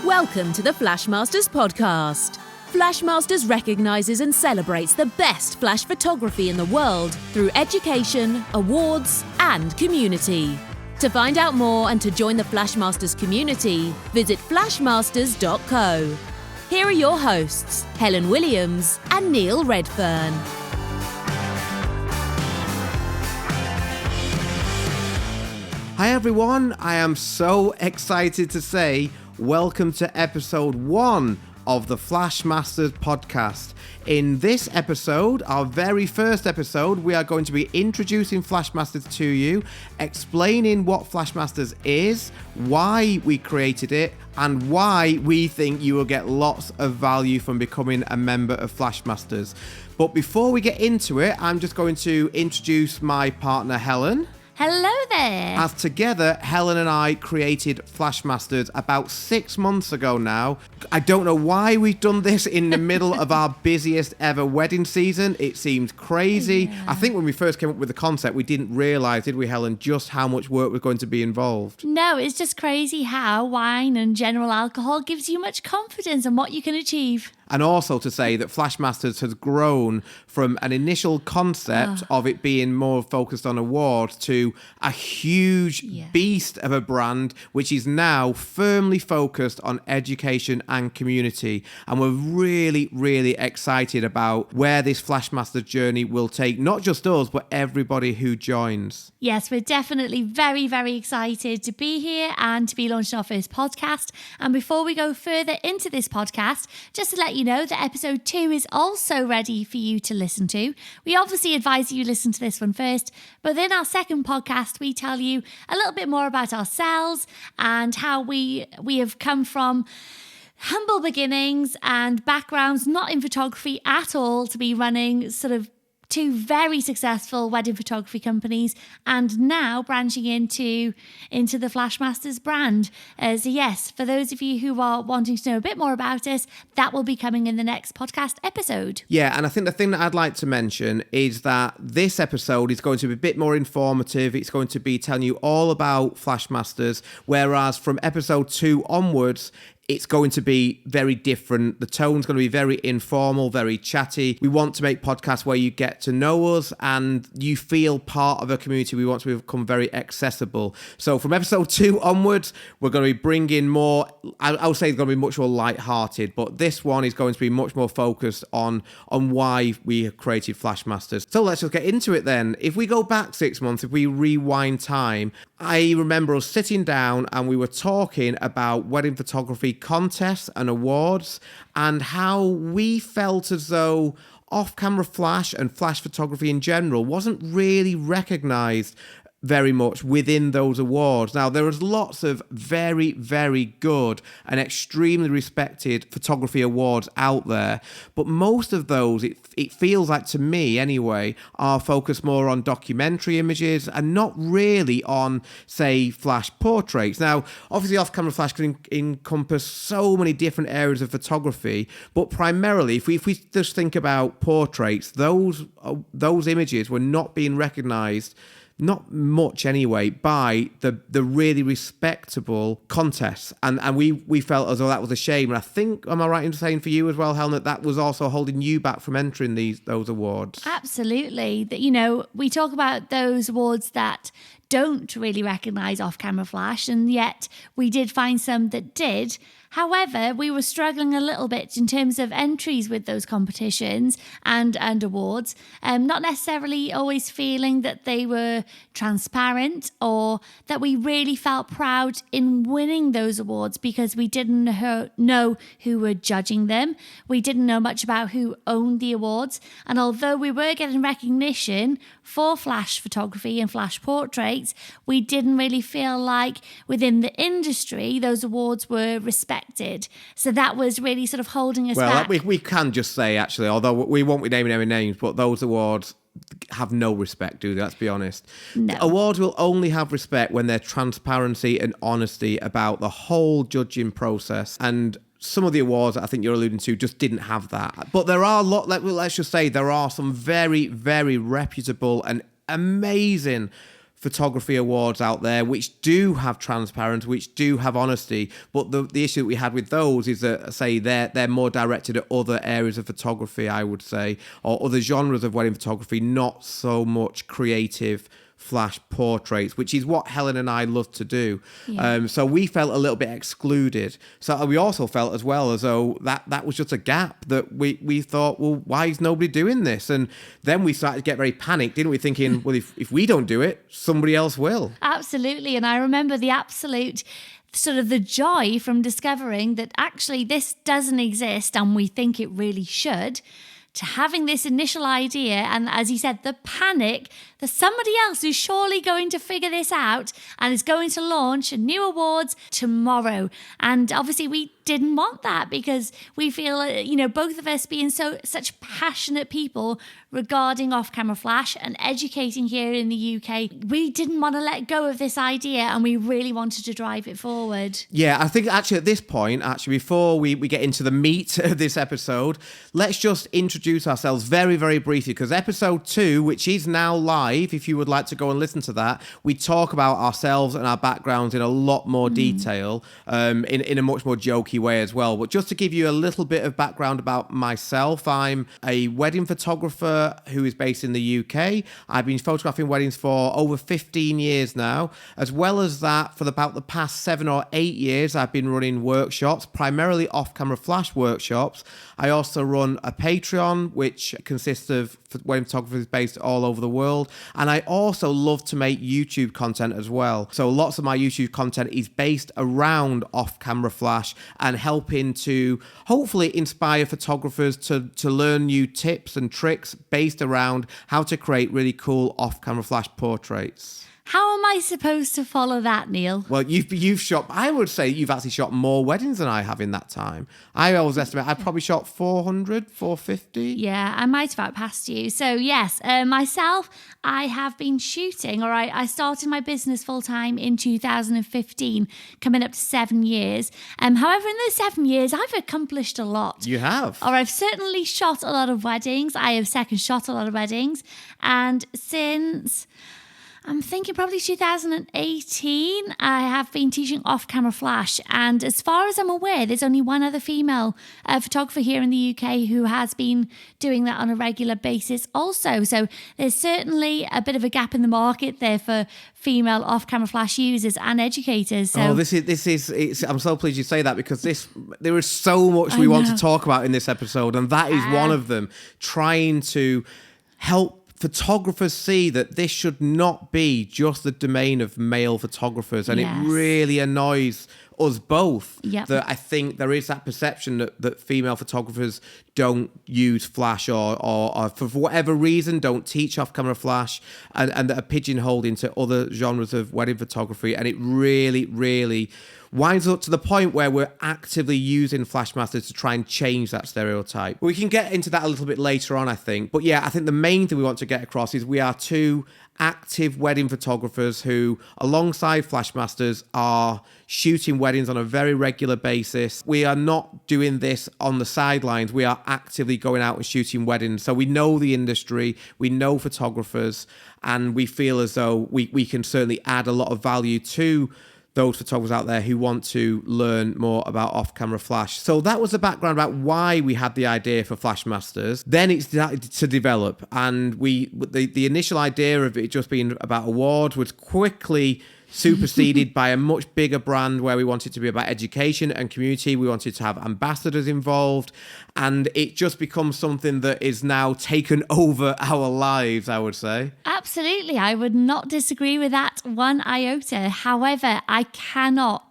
Welcome to the Flashmasters podcast. Flashmasters recognises and celebrates the best flash photography in the world through education, awards, and community. To find out more and to join the Flashmasters community, visit flashmasters.co. Here are your hosts, Helen Williams and Neil Redfern. Hi everyone, I am so excited to say welcome to episode 1 of the Flashmasters podcast. In this episode, our very first episode, we are going to be introducing Flashmasters to you, explaining what Flashmasters is, why we created it, and why we think you will get lots of value from becoming a member of Flashmasters. But before we get into it, I'm just going to introduce my partner Helen. Hello there. As together, Helen and I created Flashmasters about 6 months ago now. I don't know why we've done this in the middle of our busiest ever wedding season. It seemed crazy. Yeah. I think when we first came up with the concept, we didn't realise, did we, Helen, just how much work was going to be involved? No, it's just crazy how wine and general alcohol gives you much confidence in what you can achieve. And also to say that Flashmasters has grown from an initial concept of it being more focused on awards to a huge beast of a brand, which is now firmly focused on education and community. And we're really, really excited about where this Flashmasters journey will take not just us, but everybody who joins. Yes, we're definitely very, very excited to be here and to be launching our first podcast. And before we go further into this podcast, just to let you know that episode 2 is also ready for you to listen to. We obviously advise you listen to this one first, but in our second podcast, we tell you a little bit more about ourselves and how we have come from humble beginnings and backgrounds not in photography at all to be running sort of 2 very successful wedding photography companies and now branching into the Flashmasters brand. So yes, for those of you who are wanting to know a bit more about us, that will be coming in the next podcast episode. Yeah, and I think the thing that I'd like to mention is that this episode is going to be a bit more informative. It's going to be telling you all about Flashmasters, whereas from episode 2 onwards, it's going to be very different. The tone's going to be very informal, very chatty. We want to make podcasts where you get to know us and you feel part of a community. We want to become very accessible. So from episode 2 onwards, we're going to be bringing more, I would say it's going to be much more light-hearted, but this one is going to be much more focused on why we have created Flashmasters. So let's just get into it then. If we go back 6 months, if we rewind time, I remember us sitting down and we were talking about wedding photography contests and awards and how we felt as though off-camera flash and flash photography in general wasn't really recognised very much within those awards. Now, there was lots of very, very good and extremely respected photography awards out there, but most of those, it feels like to me anyway, are focused more on documentary images and not really on, say, flash portraits. Now, obviously off-camera flash can encompass so many different areas of photography, but primarily, if we just think about portraits, those images were not being recognised, not much anyway, by the really respectable contests. And we felt as though that was a shame. And I think, am I right in saying for you as well, Helen, that was also holding you back from entering those awards? Absolutely. That, you know, we talk about those awards that don't really recognise off-camera flash, and yet we did find some that did. However, we were struggling a little bit in terms of entries with those competitions and awards, not necessarily always feeling that they were transparent or that we really felt proud in winning those awards because we didn't know who were judging them. We didn't know much about who owned the awards. And although we were getting recognition for flash photography and flash portraits, we didn't really feel like within the industry those awards were respected. So that was really sort of holding us back. Well, we can just say, actually, although we won't be naming any names, but those awards have no respect, do they? Let's be honest. No. Awards will only have respect when there's transparency and honesty about the whole judging process. And some of the awards that I think you're alluding to just didn't have that. But there are let's just say there are some very, very reputable and amazing photography awards out there which do have transparency, which do have honesty, but the issue that we had with those is that, say, they're more directed at other areas of photography, I would say, or other genres of wedding photography, not so much creative flash portraits, which is what Helen and I love to do. Yeah. So we felt a little bit excluded. So we also felt as well as though that was just a gap that we thought, well, why is nobody doing this? And then we started to get very panicked, didn't we? Thinking, well, if we don't do it, somebody else will. Absolutely. And I remember the absolute sort of the joy from discovering that actually this doesn't exist and we think it really should, to having this initial idea and, as you said, the panic that somebody else is surely going to figure this out and is going to launch new awards tomorrow. And obviously we didn't want that because we feel, both of us being such passionate people regarding off-camera flash and educating here in the UK, we didn't want to let go of this idea and we really wanted to drive it forward. Yeah, I think actually at this point, before we get into the meat of this episode, let's just introduce ourselves very, very briefly, because episode 2, which is now live, if you would like to go and listen to that, we talk about ourselves and our backgrounds in a lot more detail, in a much more jokey way as well. But just to give you a little bit of background about myself, I'm a wedding photographer who is based in the UK. I've been photographing weddings for over 15 years now. As well as that, for about the past 7 or 8 years, I've been running workshops, primarily off-camera flash workshops. I also run a Patreon, which consists of wedding photographers based all over the world. And I also love to make YouTube content as well. So lots of my YouTube content is based around off-camera flash and helping to hopefully inspire photographers to learn new tips and tricks based around how to create really cool off-camera flash portraits. How am I supposed to follow that, Neil? Well, you've shot, I would say you've actually shot more weddings than I have in that time. I always estimate I probably shot 400, 450. Yeah, I might have outpassed you. So yes, myself, I have been shooting, or I started my business full time in 2015, coming up to 7 years. However, in those 7 years, I've accomplished a lot. You have. Or I've certainly shot a lot of weddings. I have second shot a lot of weddings. And since, I'm thinking probably 2018, I have been teaching off-camera flash. And as far as I'm aware, there's only one other female photographer here in the UK who has been doing that on a regular basis also. So there's certainly a bit of a gap in the market there for female off-camera flash users and educators. So this is. I'm so pleased you say that, because there is so much we want to talk about in this episode, and that is one of them. Trying to help photographers see that this should not be just the domain of male photographers, and Yes. it really annoys us both. Yep. That I think there is that perception that female photographers don't use flash or for whatever reason don't teach off-camera flash, and that are pigeonholed into other genres of wedding photography, and it really, really winds up to the point where we're actively using Flashmasters to try and change that stereotype. We can get into that a little bit later on, I think. But yeah, I think the main thing we want to get across is we are two active wedding photographers who, alongside Flashmasters, are shooting weddings on a very regular basis. We are not doing this on the sidelines. We are actively going out and shooting weddings. So we know the industry, we know photographers, and we feel as though we can certainly add a lot of value to those photographers out there who want to learn more about off-camera flash. So that was the background about why we had the idea for Flashmasters. Then it started to develop, and the initial idea of it just being about awards was quickly superseded by a much bigger brand where we wanted to be about education and community. We wanted to have ambassadors involved, and it just becomes something that is now taken over our lives, I would say. absolutely, I would not disagree with that one iota. However, I can't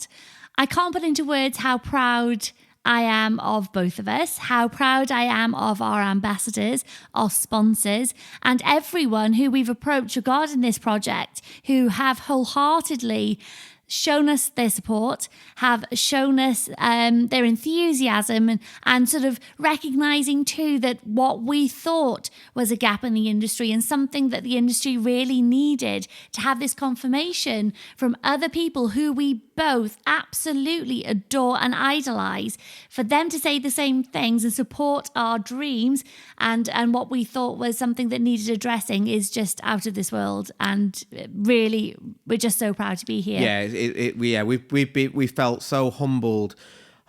put into words how proud I am of both of us, how proud I am of our ambassadors, our sponsors, and everyone who we've approached regarding this project, who have wholeheartedly shown us their support, have shown us their enthusiasm, and sort of recognizing too that what we thought was a gap in the industry and something that the industry really needed, to have this confirmation from other people who we both absolutely adore and idolize, for them to say the same things and support our dreams and what we thought was something that needed addressing is just out of this world. And really, we're just so proud to be here. Yeah, we felt so humbled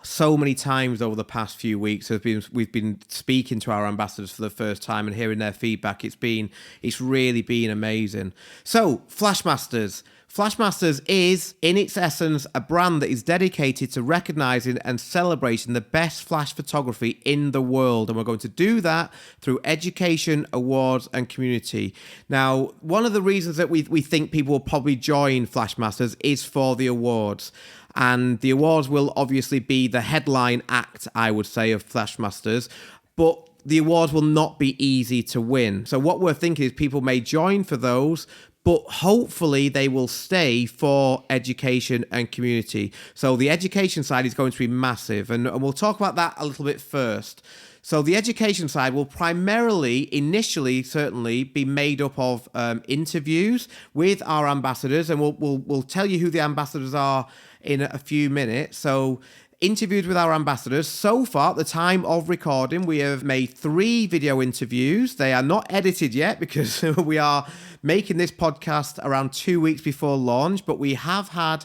so many times over the past few weeks. We've been speaking to our ambassadors for the first time and hearing their feedback. It's really been amazing. So, Flashmasters. Flashmasters is, in its essence, a brand that is dedicated to recognising and celebrating the best flash photography in the world. And we're going to do that through education, awards and community. Now, one of the reasons that we think people will probably join Flashmasters is for the awards. And the awards will obviously be the headline act, I would say, of Flashmasters. But the awards will not be easy to win. So what we're thinking is people may join for those, but hopefully they will stay for education and community. So the education side is going to be massive. And we'll talk about that a little bit first. So the education side will primarily, initially, certainly be made up of interviews with our ambassadors, and we'll tell you who the ambassadors are in a few minutes. So interviews with our ambassadors. So far, at the time of recording, we have made 3 video interviews. They are not edited yet because we are making this podcast around 2 weeks before launch, but we have had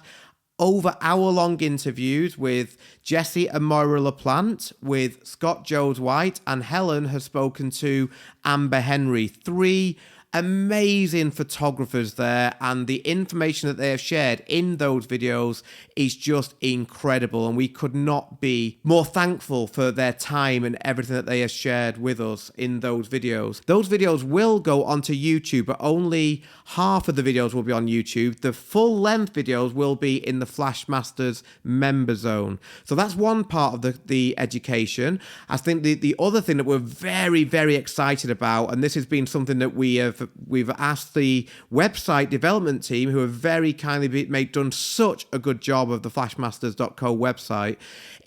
over hour-long interviews with Jesse and Moira LaPlante, with Scott Jones White, and Helen has spoken to Amber Henry. 3 amazing photographers there, and the information that they have shared in those videos is just incredible, and we could not be more thankful for their time and everything that they have shared with us in those videos. Those videos will go onto YouTube, but only half of the videos will be on YouTube. The full-length videos will be in the Flashmasters member zone. So that's one part of the education. I think the other thing that we're very, very excited about, and this has been something that we've asked the website development team, who have very kindly done such a good job of the flashmasters.co website,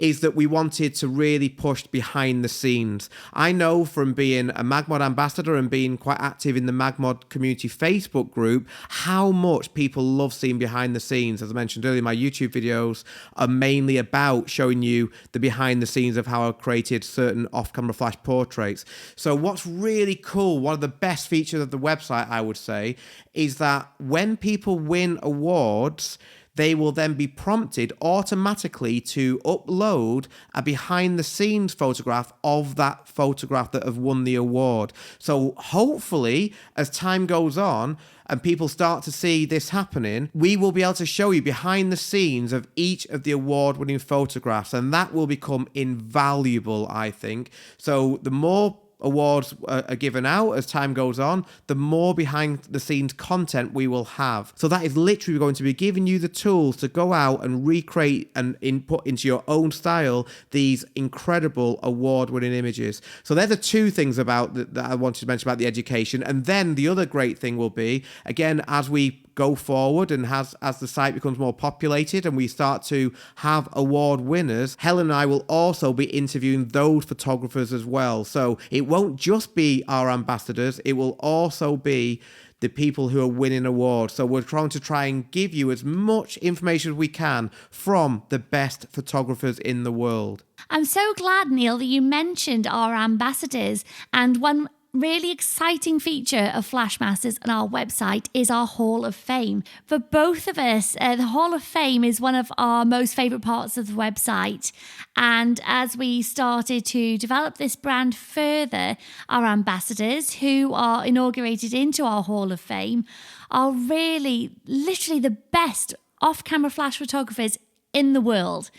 is that we wanted to really push behind the scenes. I know from being a MagMod ambassador and being quite active in the MagMod community Facebook group, how much people love seeing behind the scenes. As I mentioned earlier, my YouTube videos are mainly about showing you the behind the scenes of how I created certain off-camera flash portraits. So what's really cool, one of the best features of the website, I would say, is that when people win awards, they will then be prompted automatically to upload a behind-the-scenes photograph of that photograph that have won the award. So hopefully, as time goes on and people start to see this happening, we will be able to show you behind the scenes of each of the award-winning photographs, and that will become invaluable, I think. So the more awards are given out as time goes on, the more behind the scenes content we will have. So that is literally going to be giving you the tools to go out and recreate and input into your own style these incredible award-winning images. So they're the 2 things about that I wanted to mention about the education. And then the other great thing will be, again, as we go forward and as the site becomes more populated and we start to have award winners, Helen and I will also be interviewing those photographers as well. So it won't just be our ambassadors, it will also be the people who are winning awards. So we're trying and give you as much information as we can from the best photographers in the world. I'm so glad, Neil, that you mentioned our ambassadors. And one really exciting feature of Flashmasters and our website is our Hall of Fame. For both of us, the Hall of Fame is one of our most favourite parts of the website. And as we started to develop this brand further, our ambassadors, who are inaugurated into our Hall of Fame, are really literally the best off-camera flash photographers in the world.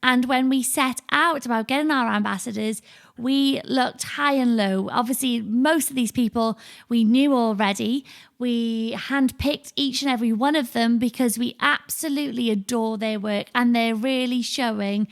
And when we set out about getting our ambassadors, we looked high and low. Obviously, most of these people we knew already. We handpicked each and every one of them because we absolutely adore their work, and they're really showing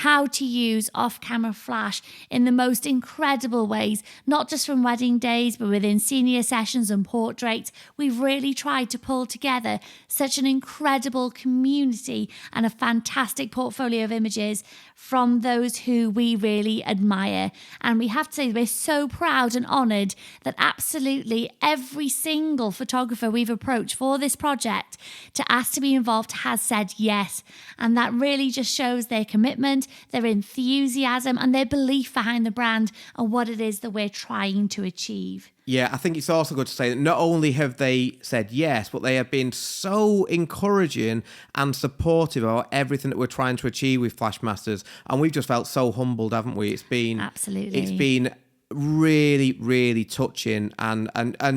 how to use off-camera flash in the most incredible ways, not just from wedding days, but within senior sessions and portraits. We've really tried to pull together such an incredible community and a fantastic portfolio of images from those who we really admire. year. And we have to say we're so proud and honoured that absolutely every single photographer we've approached for this project to ask to be involved has said yes. And that really just shows their commitment, their enthusiasm and their belief behind the brand and what it is that we're trying to achieve. Yeah, I think it's also good to say that not only have they said yes, but they have been so encouraging and supportive about everything that we're trying to achieve with Flashmasters. And we've just felt so humbled, haven't we? It's been absolutely. It's been really, really touching and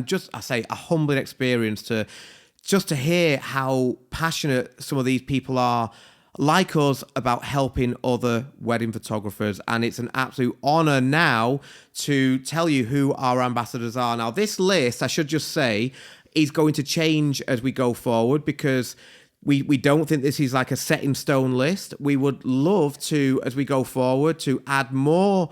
just, I say, a humbling experience to hear how passionate some of these people are like us about helping other wedding photographers. And it's an absolute honor now to tell you who our ambassadors are. Now, this list, I should just say, is going to change as we go forward because we don't think this is like a set in stone list. We would love to, as we go forward, to add more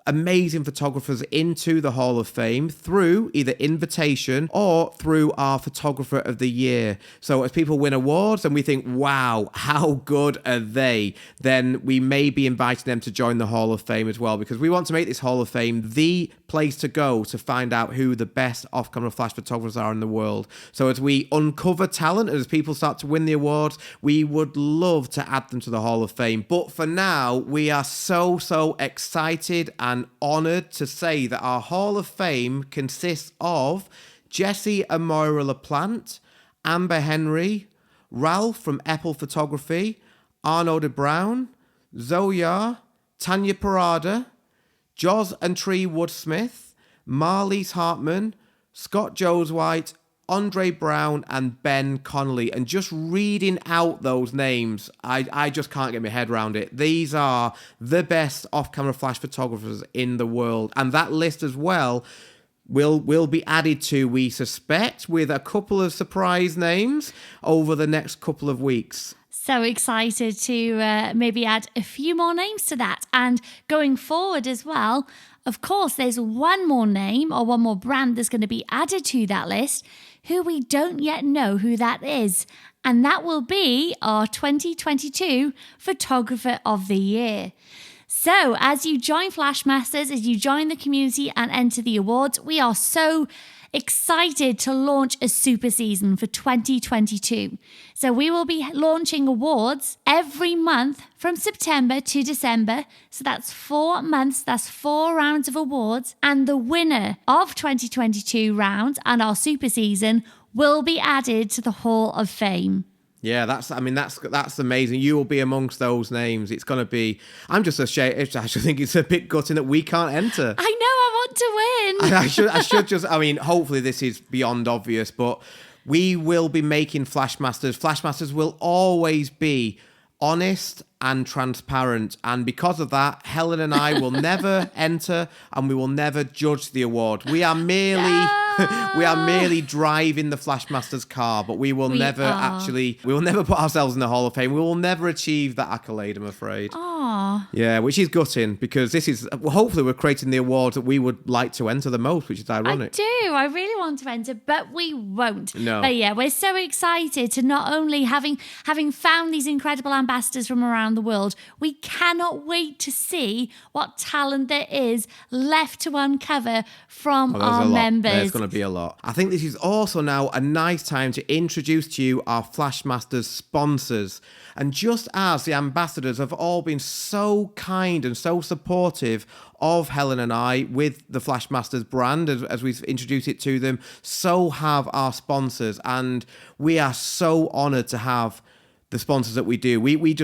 amazing photographers into the Hall of Fame through either invitation or through our Photographer of the Year. So as people win awards and we think, wow, how good are they? Then we may be inviting them to join the Hall of Fame as well, because we want to make this Hall of Fame the place to go to find out who the best off-camera flash photographers are in the world. So as we uncover talent, as people start to win the awards, we would love to add them to the Hall of Fame. But for now, we are so excited and honoured to say that our Hall of Fame consists of Jesse and Moira LaPlante, Amber Henry, Ralph from Apple Photography, Arnaud de Brown, Zoya, Tanya Parada, Joz and Tree Woodsmith, Marlies Hartman, Scott Joes White, Andre Brown and Ben Connolly. And just reading out those names, I just can't get my head around it. These are the best off-camera flash photographers in the world. And that list as well will be added to, we suspect, with a couple of surprise names over the next couple of weeks. So excited to maybe add a few more names to that. And going forward as well, of course, there's one more name or one more brand that's going to be added to that list who we don't yet know who that is. And that will be our 2022 Photographer of the Year. So as you join Flashmasters, as you join the community and enter the awards, we are so excited to launch a super season for 2022. So we will be launching awards every month from September to December. So that's 4 months, that's 4 rounds of awards. And the winner of 2022 rounds and our super season will be added to the Hall of Fame. Yeah, that's amazing. You will be amongst those names. It's going to be, I'm just ashamed. I actually think it's a bit gutting that we can't enter. I know, I want to win. I should just, hopefully this is beyond obvious, but we will be making Flashmasters. Flashmasters will always be honest and transparent. And because of that, Helen and I will never enter and we will never judge the award. We are merely... We are merely driving the Flashmasters car, but we will never put ourselves in the Hall of Fame. We will never achieve that accolade, I'm afraid. Aww. Yeah, which is gutting because this is, hopefully we're creating the awards that we would like to enter the most, which is ironic. I really want to enter, but we won't. No. But yeah, we're so excited to not only having found these incredible ambassadors from around the world, we cannot wait to see what talent there is left to uncover from our members. There's going to be a lot. I think this is also now a nice time to introduce to you our Flashmasters sponsors. And just as the ambassadors have all been so kind and so supportive of Helen and I with the Flashmasters brand as we've introduced it to them, so have our sponsors. And we are so honoured to have the sponsors that we do. We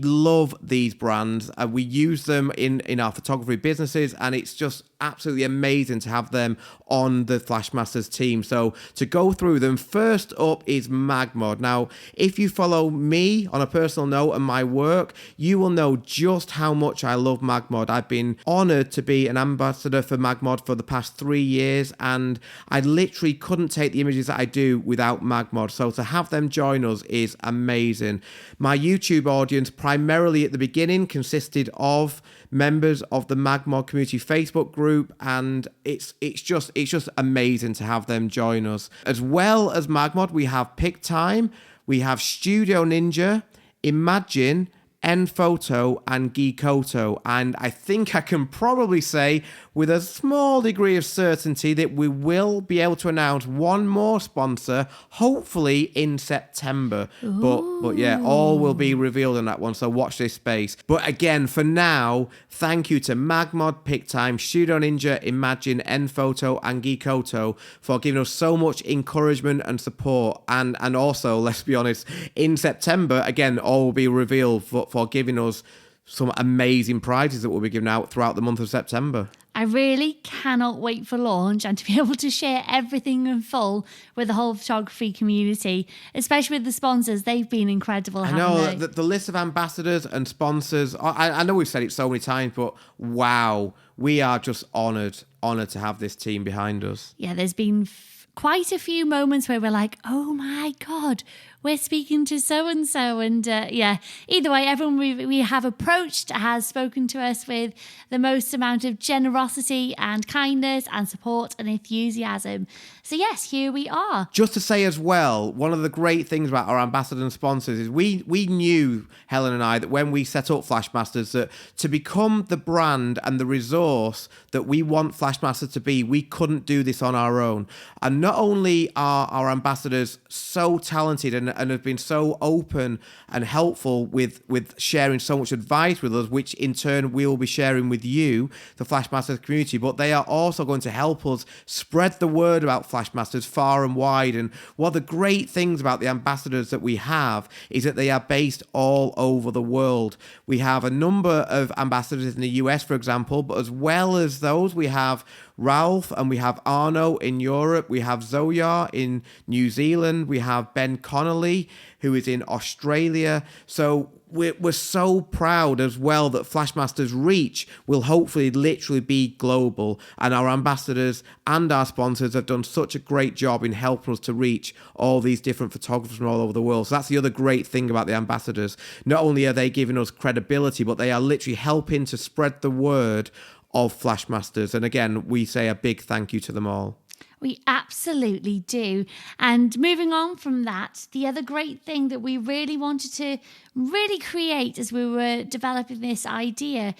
love these brands and we use them in our photography businesses, and it's just absolutely amazing to have them on the Flashmasters team. So to go through them, first up is MagMod. Now, if you follow me on a personal note and my work, you will know just how much I love MagMod. I've been honoured to be an ambassador for MagMod for the past 3 years, and I literally couldn't take the images that I do without MagMod. So to have them join us is amazing. My YouTube audience primarily at the beginning consisted of members of the MagMod community Facebook group, and it's just amazing to have them join us. As well as MagMod, we have Pic-Time, we have Studio Ninja, Imagen, nPhoto and Geekoto, and I think I can probably say with a small degree of certainty that we will be able to announce one more sponsor, hopefully in September. But yeah, all will be revealed in that one, so watch this space. But again, for now, thank you to MagMod, Pic-Time, Studio Ninja, Imagen, nPhoto and Geekoto for giving us so much encouragement and support, and also, let's be honest, in September, again, all will be revealed for giving us some amazing prizes that we'll be giving out throughout the month of September. I really cannot wait for launch and to be able to share everything in full with the whole photography community, especially with the sponsors. They've been incredible. I know the list of ambassadors and sponsors. I know we've said it so many times, but wow, we are just honoured to have this team behind us. Yeah, there's been quite a few moments where we're like, oh my God, we're speaking to so-and-so. And yeah, either way, everyone we have approached has spoken to us with the most amount of generosity and kindness and support and enthusiasm. So yes, here we are. Just to say as well, one of the great things about our ambassadors and sponsors is we knew, Helen and I, that when we set up Flashmasters, that to become the brand and the resource that we want Flashmasters to be, we couldn't do this on our own. And not only are our ambassadors so talented and have been so open and helpful with sharing so much advice with us, which in turn we'll be sharing with you, the Flashmasters community, but they are also going to help us spread the word about Flashmasters far and wide. And one of the great things about the ambassadors that we have is that they are based all over the world. We have a number of ambassadors in the US, for example, but as well as those, we have Ralph and we have Arno in Europe, we have Zoya in New Zealand, we have Ben Connolly who is in Australia. So we're so proud as well that Flashmasters' reach will hopefully literally be global, and our ambassadors and our sponsors have done such a great job in helping us to reach all these different photographers from all over the world. So that's the other great thing about the ambassadors. Not only are they giving us credibility, but they are literally helping to spread the word of Flashmasters. And again, we say a big thank you to them all. We absolutely do. And moving on from that, the other great thing that we really wanted to really create as we were developing this idea,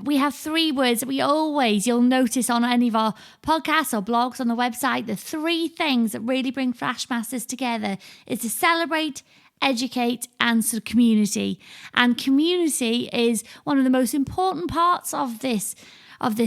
we have 3 words that we always, you'll notice on any of our podcasts or blogs on the website, the 3 things that really bring Flashmasters together is to celebrate, educate and community. And community is one of the most important parts of this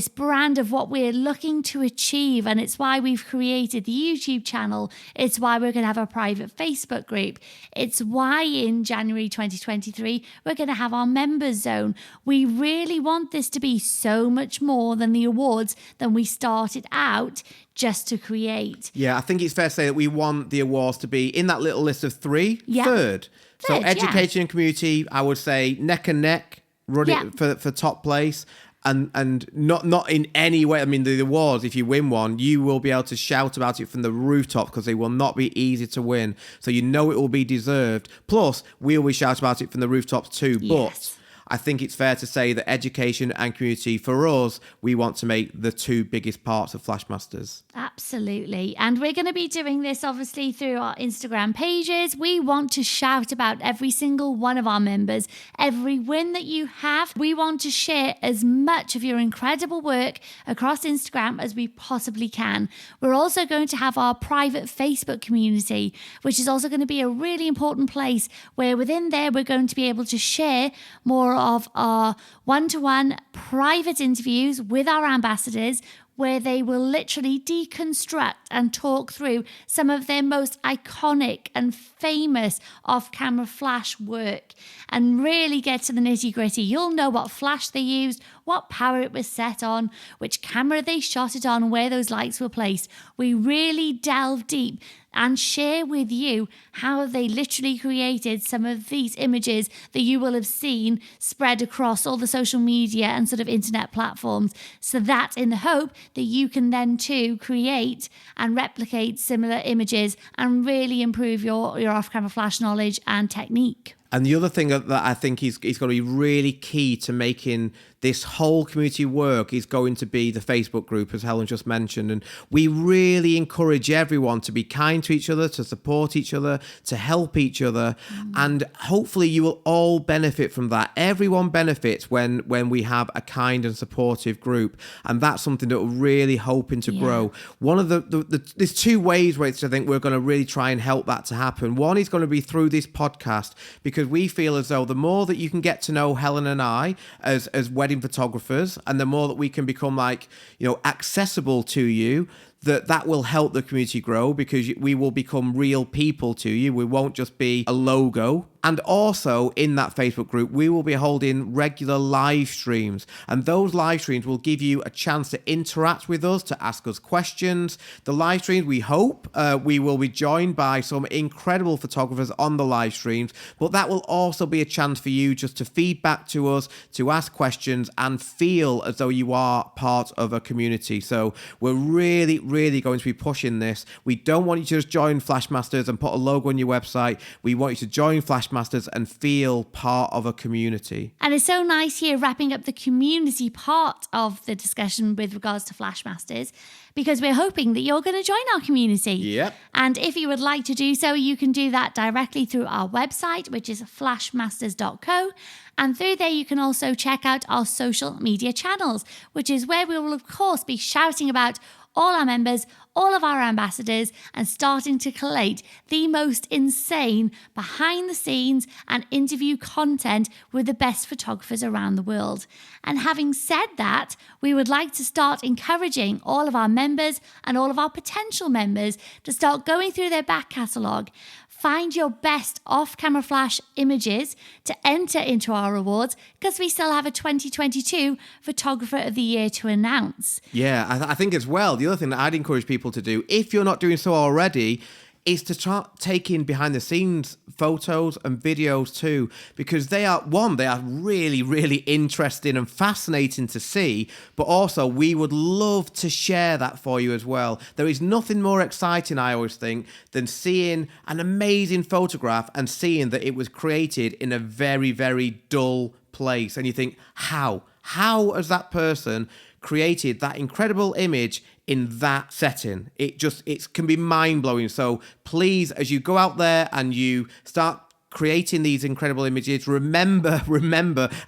brand, of what we're looking to achieve. And it's why we've created the YouTube channel. It's why we're going to have a private Facebook group. It's why in January 2023, we're going to have our members zone. We really want this to be so much more than the awards than we started out just to create. Yeah, I think it's fair to say that we want the awards to be in that little list of 3, yeah. third. So education yeah. and community, I would say neck and neck, running for top place. And not in any way. I mean, the awards, if you win one, you will be able to shout about it from the rooftop because they will not be easy to win. So you know it will be deserved. Plus, we always shout about it from the rooftops too. Yes. But I think it's fair to say that education and community, for us, we want to make the 2 biggest parts of Flashmasters. Absolutely. And we're going to be doing this obviously through our Instagram pages. We want to shout about every single one of our members, every win that you have. We want to share as much of your incredible work across Instagram as we possibly can. We're also going to have our private Facebook community, which is also going to be a really important place where within there we're going to be able to share more of our one-to-one private interviews with our ambassadors, where they will literally deconstruct and talk through some of their most iconic and famous off-camera flash work and really get to the nitty-gritty. You'll know what flash they used, what power it was set on, which camera they shot it on, and where those lights were placed. We really delve deep and share with you how they literally created some of these images that you will have seen spread across all the social media and internet platforms. So that in the hope that you can then too create and replicate similar images and really improve your off-camera flash knowledge and technique. And the other thing that I think is going to be really key to making this whole community work is going to be the Facebook group, as Helen just mentioned. And we really encourage everyone to be kind to each other, to support each other, to help each other. And hopefully you will all benefit from that. Everyone benefits when we have a kind and supportive group. And that's something that we're really hoping to grow. One of there's two ways which I think we're going to really try and help that to happen. One is going to be through this podcast, because we feel as though the more that you can get to know Helen and I as wedding photographers, and the more that we can become accessible to you, that will help the community grow, because we will become real people to you. We won't just be a logo. And also in that Facebook group, we will be holding regular live streams. And those live streams will give you a chance to interact with us, to ask us questions. The live streams, we hope we will be joined by some incredible photographers on the live streams. But that will also be a chance for you just to feedback to us, to ask questions, and feel as though you are part of a community. So we're really, really going to be pushing this. We don't want you to just join Flashmasters and put a logo on your website. We want you to join Flashmasters and feel part of a community. And it's so nice here wrapping up the community part of the discussion with regards to Flashmasters, because we're hoping that you're going to join our community. Yep. And if you would like to do so, you can do that directly through our website, which is flashmasters.co. And through there, you can also check out our social media channels, which is where we will, of course, be shouting about all our members, all of our ambassadors, and starting to collate the most insane behind the scenes and interview content with the best photographers around the world. And having said that, we would like to start encouraging all of our members and all of our potential members to start going through their back catalogue. Find your best off-camera flash images to enter into our awards, because we still have a 2022 Photographer of the Year to announce. Yeah, I think as well, the other thing that I'd encourage people to do, if you're not doing so already, is to start taking behind the scenes photos and videos too, because they are really, really interesting and fascinating to see, but also we would love to share that for you as well. There is nothing more exciting, I always think, than seeing an amazing photograph and seeing that it was created in a very, very dull place. And you think, how has that person created that incredible image in that setting? It can be mind-blowing. So please, as you go out there and you start creating these incredible images, remember,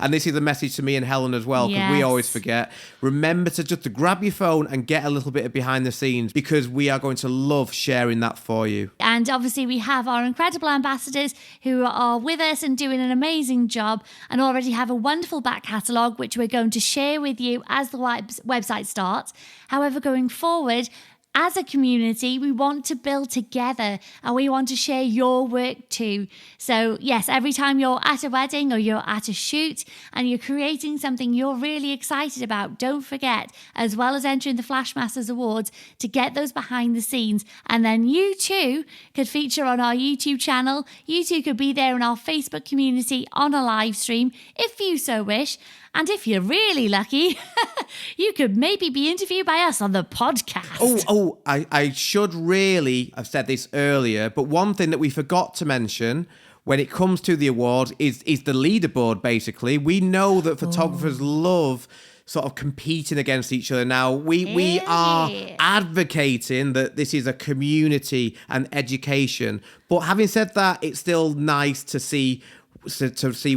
and this is a message to me and Helen as well, because we always forget, remember to just to grab your phone and get a little bit of behind the scenes, because we are going to love sharing that for you. And obviously we have our incredible ambassadors who are with us and doing an amazing job, and already have a wonderful back catalogue, which we're going to share with you as the website starts. However, going forward, as a community, we want to build together, and we want to share your work too. So yes, every time you're at a wedding or you're at a shoot and you're creating something you're really excited about, don't forget, as well as entering the Flashmasters Awards, to get those behind the scenes. And then you too could feature on our YouTube channel. You too could be there in our Facebook community on a live stream if you so wish. And if you're really lucky, you could maybe be interviewed by us on the podcast. I should really have said this earlier, but one thing that we forgot to mention when it comes to the awards is the leaderboard, basically. We know that photographers love sort of competing against each other. Now, we are advocating that this is a community and education. But having said that, it's still nice to see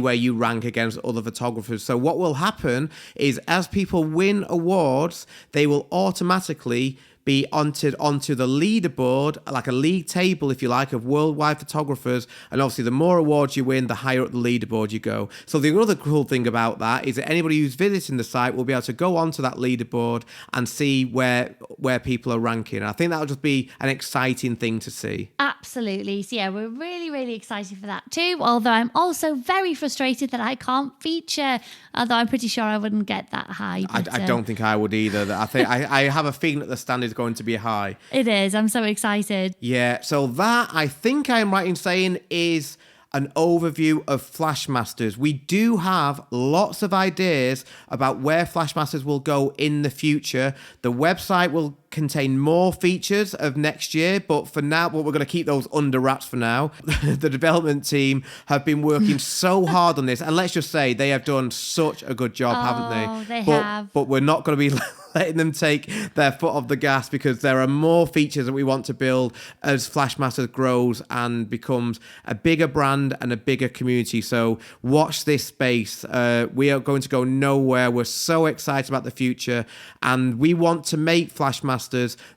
where you rank against other photographers. So what will happen is, as people win awards, they will automatically be entered onto the leaderboard, like a league table, if you like, of worldwide photographers. And obviously, the more awards you win, the higher up the leaderboard you go. So the other cool thing about that is that anybody who's visiting the site will be able to go onto that leaderboard and see where people are ranking. And I think that'll just be an exciting thing to see. Absolutely. So yeah, we're really, really excited for that too. Although I'm also very frustrated that I can't feature, although I'm pretty sure I wouldn't get that high. But, I don't think I would either. I think I have a feeling that the standard is going to be high. It is. I'm so excited. Yeah. So that, I think I'm right in saying, is an overview of Flashmasters. We do have lots of ideas about where Flashmasters will go in the future. The website will contain more features of next year, but for now, we're going to keep those under wraps for now. The development team have been working so hard on this, and let's just say they have done such a good job, haven't they? They have. But we're not going to be letting them take their foot off the gas, because there are more features that we want to build as Flashmasters grows and becomes a bigger brand and a bigger community. So watch this space. We are going to go nowhere. We're so excited about the future, and we want to make Flashmasters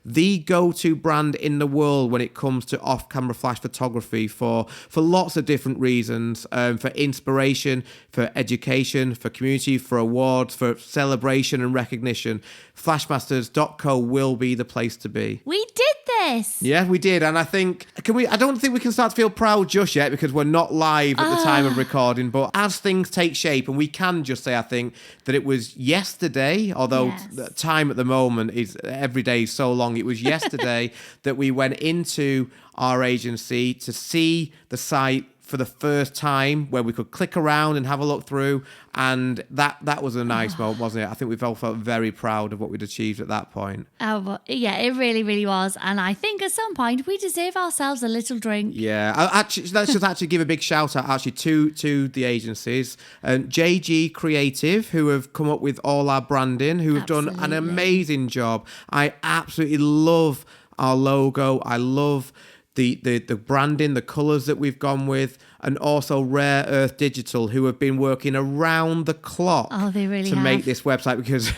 the go-to brand in the world when it comes to off-camera flash photography for lots of different reasons, for inspiration, for education, for community, for awards, for celebration and recognition. Flashmasters.co will be the place to be. We did this. Yeah, we did. And I don't think we can start to feel proud just yet, because we're not live at the time of recording. But as things take shape, and we can just say, I think, that it was yesterday, although the time at the moment is every day is so long. It was yesterday that we went into our agency to see the site for the first time, where we could click around and have a look through, and that was a nice moment, wasn't it? I think we all felt very proud of what we'd achieved at that point. Oh, well, yeah, it really, really was. And I think at some point we deserve ourselves a little drink. Yeah, let's just give a big shout out to the agencies, JG Creative, who have come up with all our branding, who have done an amazing job. I absolutely love our logo. I love the branding, the colours that we've gone with, and also Rare Earth Digital, who have been working around the clock to make this website, because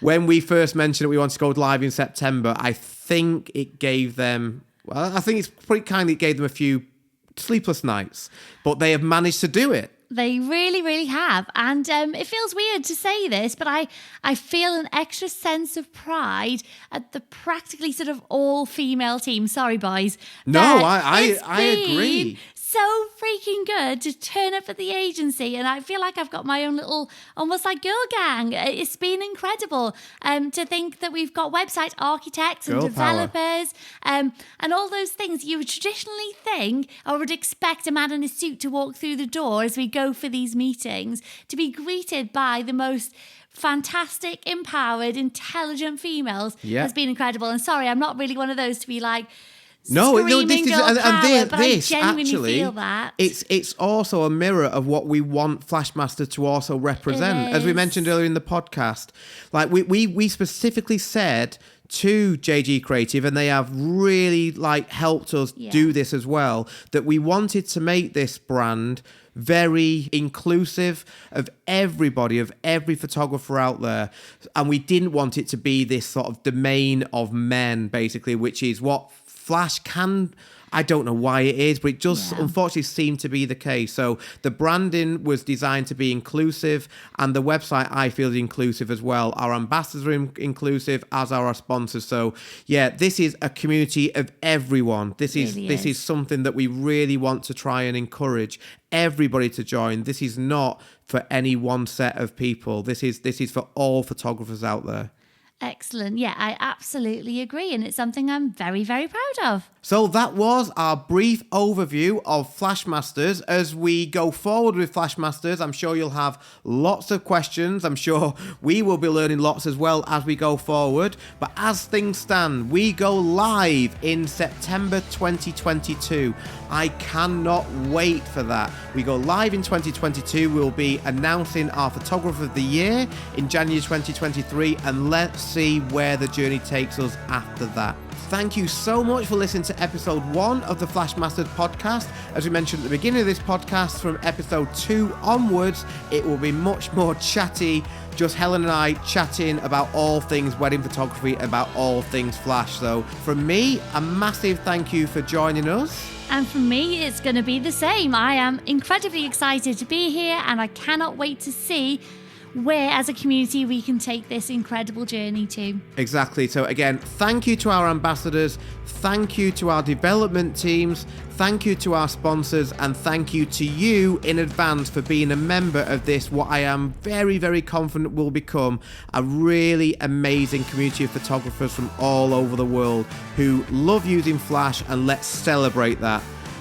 when we first mentioned that we wanted to go live in September, I think it's pretty kindly, it gave them a few sleepless nights, but they have managed to do it. They really, really have. And it feels weird to say this, but I feel an extra sense of pride at the practically sort of all-female team. Sorry, boys. No, I agree. So freaking good to turn up at the agency, and I feel like I've got my own little, almost like girl gang. It's been incredible to think that we've got website architects and developers and all those things you would traditionally think or would expect a man in a suit to walk through the door as we go for these meetings, to be greeted by the most fantastic, empowered, intelligent females has been incredible. And sorry, I'm not really one of those to be like, this actually feel that. It's also a mirror of what we want Flashmaster to also represent. As we mentioned earlier in the podcast, like we specifically said to JG Creative, and they have really helped us do this as well, that we wanted to make this brand very inclusive of everybody, of every photographer out there, and we didn't want it to be this sort of domain of men, basically, which is what Flash can, I don't know why it is, but it just unfortunately seemed to be the case. So the branding was designed to be inclusive, and the website, I feel, is inclusive as well. Our ambassadors are inclusive, as are our sponsors. So yeah, this is a community of everyone. This is something that we really want to try and encourage everybody to join. This is not for any one set of people. This is for all photographers out there. Excellent. Yeah, I absolutely agree. And it's something I'm very, very proud of. So that was our brief overview of Flashmasters. As we go forward with Flashmasters, I'm sure you'll have lots of questions. I'm sure we will be learning lots as well as we go forward. But as things stand, we go live in September 2022. I cannot wait for that. We go live in 2022. We'll be announcing our Photographer of the Year in January 2023, and let's see where the journey takes us after that. Thank you so much for listening to episode 1 of the Flashmasters podcast. As we mentioned at the beginning of this podcast, from episode 2 onwards, it will be much more chatty. Just Helen and I chatting about all things wedding photography, about all things Flash. So from me, a massive thank you for joining us. And for me, it's going to be the same. I am incredibly excited to be here, and I cannot wait to see where as a community we can take this incredible journey to. Exactly. So again, thank you to our ambassadors, thank you to our development teams, thank you to our sponsors, and thank you to you in advance for being a member of this, what I am very, very confident will become a really amazing community of photographers from all over the world who love using Flash, and let's celebrate that.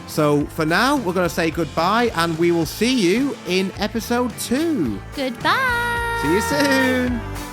So for now, we're going to say goodbye, and we will see you in episode 2. Goodbye. See you soon.